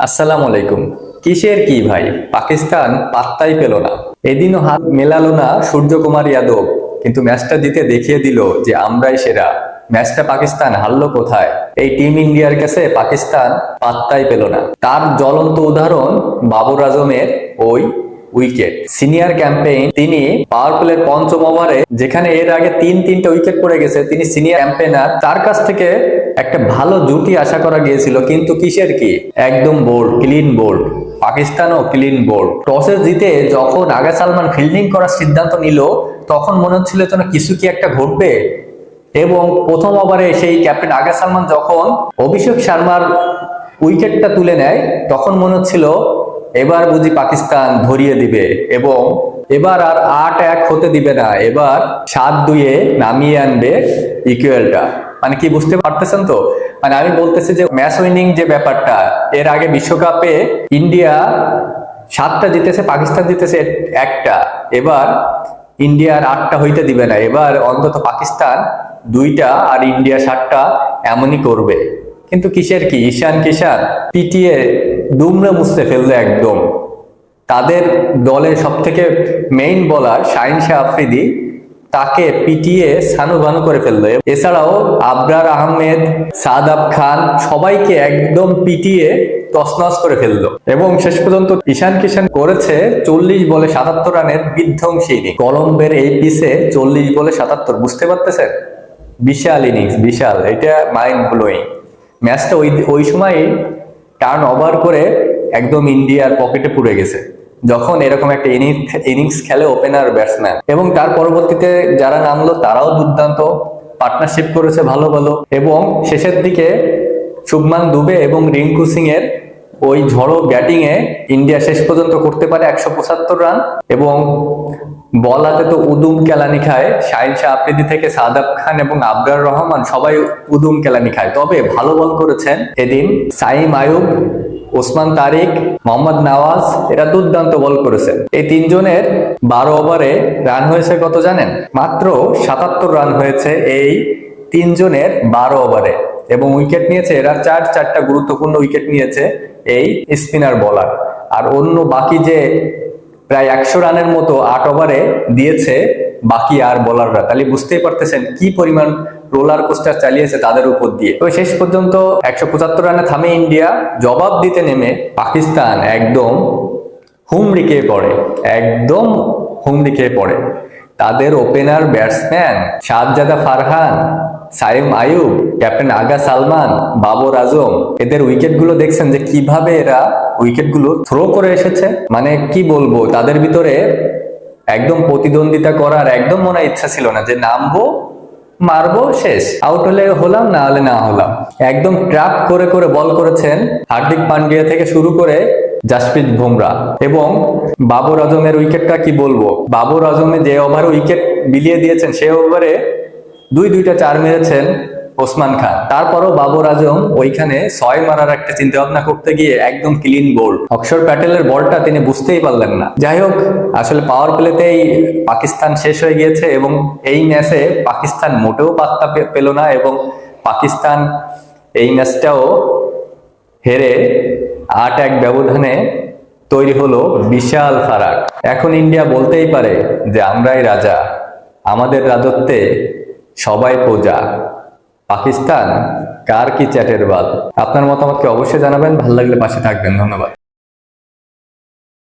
আসসালামু আলাইকুম। কিসের কি ভাই, পাকিস্তান পাত্তাই পেল না। এদিনও হাত মেলালো না সূর্যকুমার যাদব, কিন্তু ম্যাচটা জিতে দেখিয়ে দিল যে আমরাই সেরা। ম্যাচটা পাকিস্তান হারলো কোথায়? এই টিম ইন্ডিয়ার কাছে পাকিস্তান পাত্তাই পেল না। তার জ্বলন্ত উদাহরণ বাবর আজমের ওই উইকেট। সিনিয়র ক্যাম্পেইন, তিনি পাওয়ার প্লের পঞ্চম ওভারে, যেখানে এর আগে তিনটা উইকেট পড়ে গেছে, তিনি সিনিয়র ক্যাম্পেইনার, তার কাছ থেকে একটা ভালো জুটি আশা করা গিয়েছিল, কিন্তু কিসের কি, একদম বোল্ড, ক্লিন বোল্ড। পাকিস্তানও ক্লিন বোল্ড। টসে জিতে যখন আগা সালমান ফিল্ডিং করার সিদ্ধান্ত নিল, তখন মনে হচ্ছিল যেন কিছু কি একটা ঘটবে। এবং প্রথম ওভারে সেই ক্যাপ্টেন আগা সালমান যখন অভিষেক শর্মার উইকেটটা তুলে নেয়, তখন মনে হচ্ছিল এবার বুঝি পাকিস্তান ধরিয়ে দিবে এবং এবার আর 8-1 হতে দিবে না, এবার 7-2-এ নামিয়ে আনবে ইকুয়েলটা। মানে কি বুঝতে পারতেছেন তো? মানে আমি বলতেছি যে ম্যাচ উইনিং যে ব্যাপারটা, এর আগে বিশ্বকাপে ইন্ডিয়া 7টা জিতেছে, পাকিস্তান জিতেছে 1টা। এবার ইন্ডিয়ার 8টা হইতে দিবে না, এবার অন্তত পাকিস্তান 2টা আর ইন্ডিয়া 7টা এমনই করবে। কিন্তু কিসের কি, ঈশান কিষান পিটিয়ে দুমড়ে মুছতে ফেললো একদম। তাদের দলের সব থেকে মেইন বোলার শাহিন শাহ আফ্রিদি, তাকে পিটিয়ে সানুবানু করে ফেললো। এছাড়াও আবরার আহমেদ, সাদাব খান, সবাইকে একদম পিটিয়ে তছনছ করে ফেললো। এবং শেষ পর্যন্ত ঈশান কিষান করেছে 40 বলে 77 রানের বিধ্বংসী ইনিংস। কলম্বের এই পিচে 40 বলে 77, বুঝতে পারতেছেন? বিশাল ইনিংস, বিশাল। এটা মাইন্ড ব্লোয়িং। ম্যাচটা ওই সময় টার্ন ওভার করে একদম ইন্ডিয়ার পকেটে পুড়ে গেছে, যখন এরকম একটা ইনিংস খেলে ওপেনার ব্যাটসম্যান। এবং তার পরবর্তীতে যারা নামলো তারাও দুর্দান্ত পার্টনারশিপ করেছে ভালো ভালো। এবং শেষের দিকে শুভমান দুবে এবং রিঙ্কু সিং এর ওই ঝড়ো ব্যাটিং এ ইন্ডিয়া শেষ পর্যন্ত করতে পারে 175 রান। এবং বল হাতে তো উদুম কেলানি খায়, শাহিন শাহ আফ্রিদি থেকে সাদাব খান এবং আবরার রহমান সবাই উদুম কেলানি খায়। তবে ভালো বল করেছেন এদিন সাইম আয়ুব, ওসমান তারিক, মোহাম্মদ নওয়াজ, এরা দুর্দান্ত বল করেছেন। এই তিনজনের 12 ওভারে রান হয়েছে কত জানেন? মাত্র 77 রান হয়েছে এই তিনজনের 12 ওভারে। এবং উইকেট নিয়েছে এরা চারটা গুরুত্বপূর্ণ উইকেট নিয়েছে এই স্পিনার বোলার। আর অন্য বাকি যে প্রায় 100 রানের মতো 8 ওভারে দিয়েছে বাকি আর বোলাররা। তাহলে বুঝতেই পারতেছেন কি পরিমাণ রোলার কোস্টার চালিয়েছে তাদের উপর দিয়ে। তো শেষ পর্যন্ত 175 রানে থামে ইন্ডিয়া। জবাব দিতে নেমে পাকিস্তান একদম হুমড়ি খেয়ে পড়ে, একদম হুমড়ি খেয়ে পড়ে। তাদের ওপেনার ব্যাটসম্যান শাহজাদা ফারহান, সাইম আয়ুব, ক্যাপ্টেন আগা সালমান, বাবর আজম, এদের উইকেট গুলো দেখছেন যে কিভাবে এরা উইকেট গুলো থ্রো করে এসেছে। মানে কি বলবো, তাদের ভিতরে একদম প্রতিদ্বন্দ্বিতা করার একদম মনে ইচ্ছা ছিল না যে নামবো, মারবো, শেষ, আউট হলে হলাম, না হলে না হলাম। একদম ট্র্যাপ করে করে বল করেছেন হার্দিক পান্ডিয়া থেকে শুরু করে জাসপ্রীত বুমরাহ। এবং বাবর আজমের উইকেটটা কি বলবো, বাবর আজমে যে ওভারে উইকেট বিলিয়ে দিয়েছেন, সে ওভারে দুইটা 4 মেরেছেন ওসমান খান। তারপরও বাবর আজম ওইখানে 6 মারার একটা চিন্তা ভাবনা করতে গিয়ে একদম ক্লিন বোল্ড। অক্ষর প্যাটেলের বলটা তিনি বুঝতেই পারলেন না। যাই হোক, আসলে পাওয়ার প্লেতেই পাকিস্তান শেষ হয়ে গিয়েছে এবং এই ম্যাচে পাকিস্তান মোটেও পাত্তা পেল না। এবং পাকিস্তান এই ম্যাচটাও হেরে 8-1 ব্যবধানে তৈরি হলো বিশাল ফারাক। এখন ইন্ডিয়া বলতেই পারে যে আমরাই রাজা, আমাদের রাজত্বে সবাই প্রজা। পাকিস্তান কার কি চ্যাটের বাল। আপনার মতামতকে অবশ্যই জানাবেন, ভালো লাগলে পাশে থাকবেন। ধন্যবাদ।